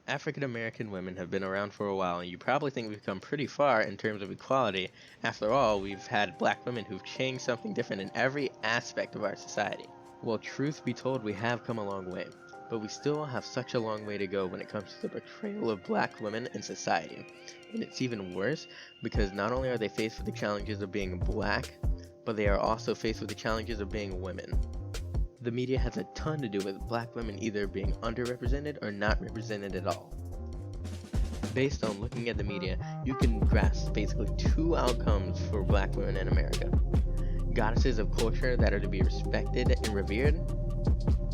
African American women have been around for a while, and you probably think we've come pretty far in terms of equality. After all, we've had black women who've changed something different in every aspect of our society. Well, truth be told, we have come a long way, but we still have such a long way to go when it comes to the portrayal of black women in society. And it's even worse because not only are they faced with the challenges of being black, but they are also faced with the challenges of being women. The media has a ton to do with black women either being underrepresented or not represented at all. Based on looking at the media, you can grasp basically two outcomes for black women in America: goddesses of culture that are to be respected and revered,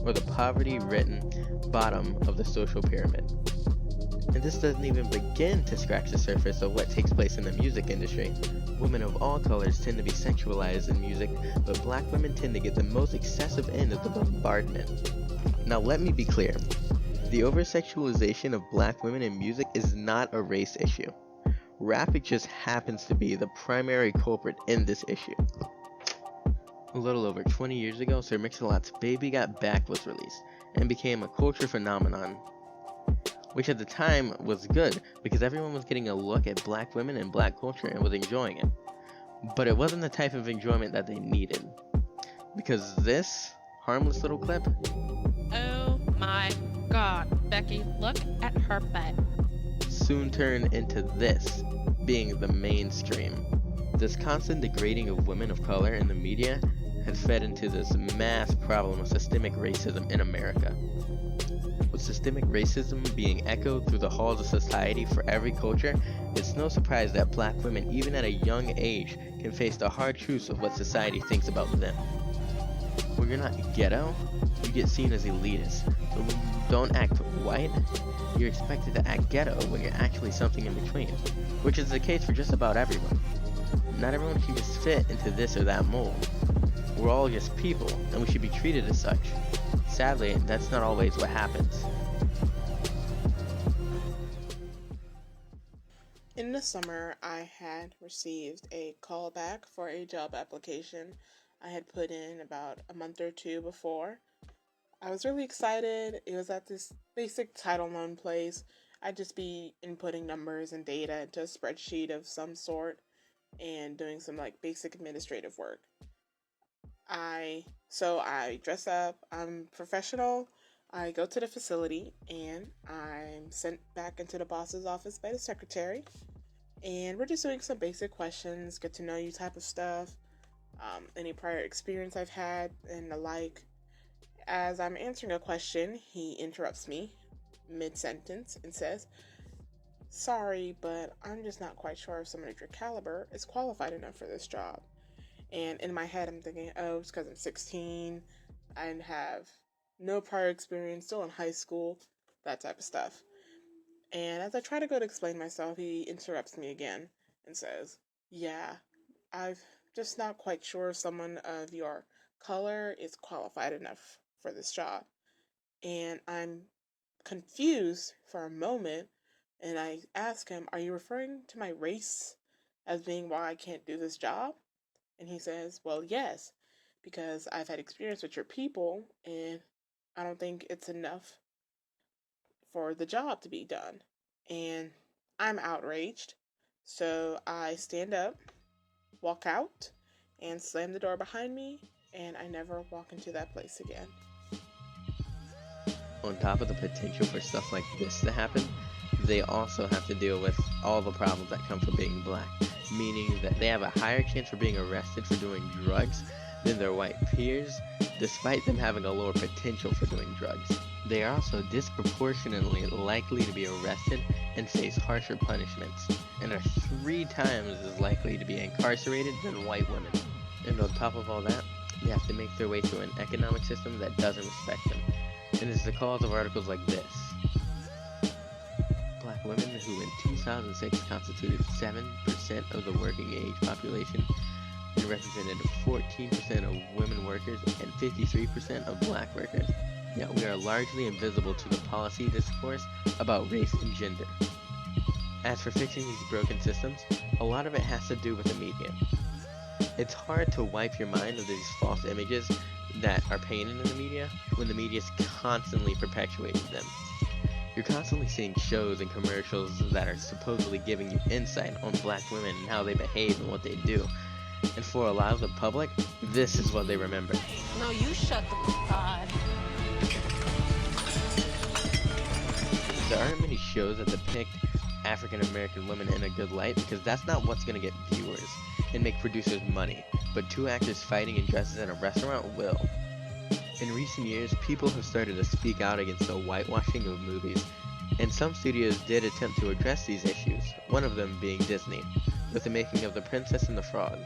or the poverty ridden bottom of the social pyramid. And this doesn't even begin to scratch the surface of what takes place in the music industry. Women of all colors tend to be sexualized in music, but black women tend to get the most excessive end of the bombardment. Now let me be clear. The over-sexualization of black women in music is not a race issue. Rap just happens to be the primary culprit in this issue. A little over 20 years ago, Sir Mix-a-Lot's Baby Got Back was released and became a culture phenomenon, which at the time was good because everyone was getting a look at black women and black culture and was enjoying it. But it wasn't the type of enjoyment that they needed, because this harmless little clip Oh my god, Becky, look at her butt. soon turned into this being the mainstream. This constant degrading of women of color in the media has fed into this mass problem of systemic racism in America. With systemic racism being echoed through the halls of society for every culture, it's no surprise that black women, even at a young age, can face the hard truths of what society thinks about them. When you're not ghetto, you get seen as elitist. So when you don't act white, you're expected to act ghetto when you're actually something in between, which is the case for just about everyone. Not everyone can just fit into this or that mold. We're all just people, and we should be treated as such. Sadly, that's not always what happens. In the summer, I had received a callback for a job application I had put in about a month or two before. I was really excited. It was at this basic title loan place. I'd just be inputting numbers and data into a spreadsheet of some sort and doing some like basic administrative work. I dress up, I'm professional. I go to the facility and I'm sent back into the boss's office by the secretary. And we're just doing some basic questions, get to know you type of stuff, any prior experience I've had, and the like. As I'm answering a question, he interrupts me mid sentence and says, "Sorry, but I'm just not quite sure if someone of your caliber is qualified enough for this job." And in my head, I'm thinking, oh, it's because I'm 16 and have no prior experience, still in high school, that type of stuff. And as I try to go to explain myself, he interrupts me again and says, "Yeah, I'm just not quite sure if someone of your color is qualified enough for this job." And I'm confused for a moment, and I ask him, "Are you referring to my race as being why I can't do this job?" And he says, "Well, yes, because I've had experience with your people, and I don't think it's enough for the job to be done." And I'm outraged. So I stand up, walk out, and slam the door behind me, and I never walk into that place again. On top of the potential for stuff like this to happen, they also have to deal with all the problems that come from being black, meaning that they have a higher chance for being arrested for doing drugs than their white peers, despite them having a lower potential for doing drugs. They are also disproportionately likely to be arrested and face harsher punishments, and are 3 times as likely to be incarcerated than white women. And on top of all that, they have to make their way through an economic system that doesn't respect them, and is the cause of articles like this. Black women, who in 2006 constituted 7% of the working age population and represented 14% of women workers and 53% of black workers, yet we are largely invisible to the policy discourse about race and gender. As for fixing these broken systems, a lot of it has to do with the media. It's hard to wipe your mind of these false images that are painted in the media when the media is constantly perpetuating them. You're constantly seeing shows and commercials that are supposedly giving you insight on black women and how they behave and what they do. And for a lot of the public, this is what they remember. No, you shut the God. There aren't many shows that depict African American women in a good light because that's not what's going to get viewers and make producers money, but two actors fighting in dresses in a restaurant will. In recent years, people have started to speak out against the whitewashing of movies, and some studios did attempt to address these issues, one of them being Disney, with the making of The Princess and the Frog,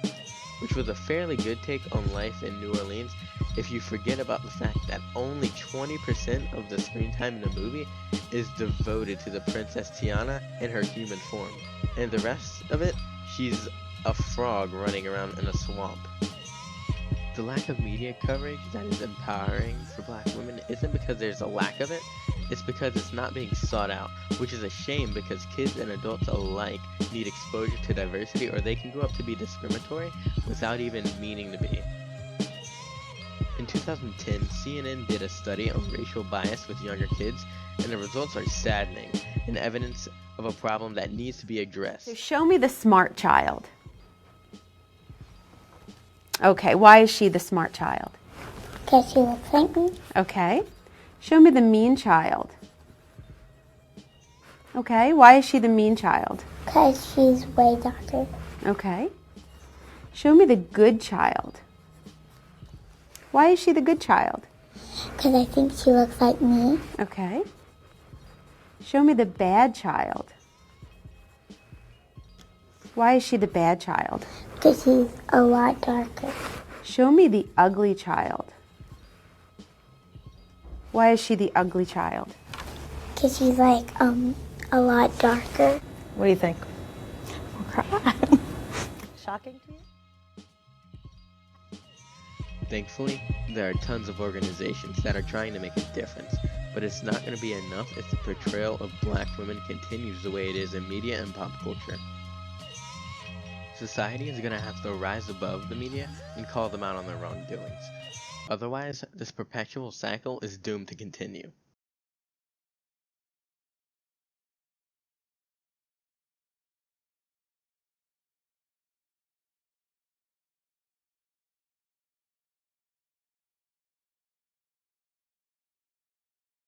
which was a fairly good take on life in New Orleans if you forget about the fact that only 20% of the screen time in the movie is devoted to the Princess Tiana in her human form, and the rest of it, she's a frog running around in a swamp. The lack of media coverage that is empowering for black women isn't because there's a lack of it, it's because it's not being sought out, which is a shame because kids and adults alike need exposure to diversity or they can grow up to be discriminatory without even meaning to be. In 2010, CNN did a study on racial bias with younger kids, and the results are saddening and evidence of a problem that needs to be addressed. So show me the smart child. Okay, why is she the smart child? Because she looks like me. Okay. Show me the mean child. Okay, why is she the mean child? Because she's way darker. Okay. Show me the good child. Why is she the good child? Because I think she looks like me. Okay. Show me the bad child. Why is she the bad child? Because she's a lot darker. Show me the ugly child. Why is she the ugly child? Because she's like, a lot darker. What do you think? Shocking to you? Thankfully, there are tons of organizations that are trying to make a difference, but it's not going to be enough if the portrayal of black women continues the way it is in media and pop culture. Society is going to have to rise above the media and call them out on their wrongdoings. Otherwise, this perpetual cycle is doomed to continue.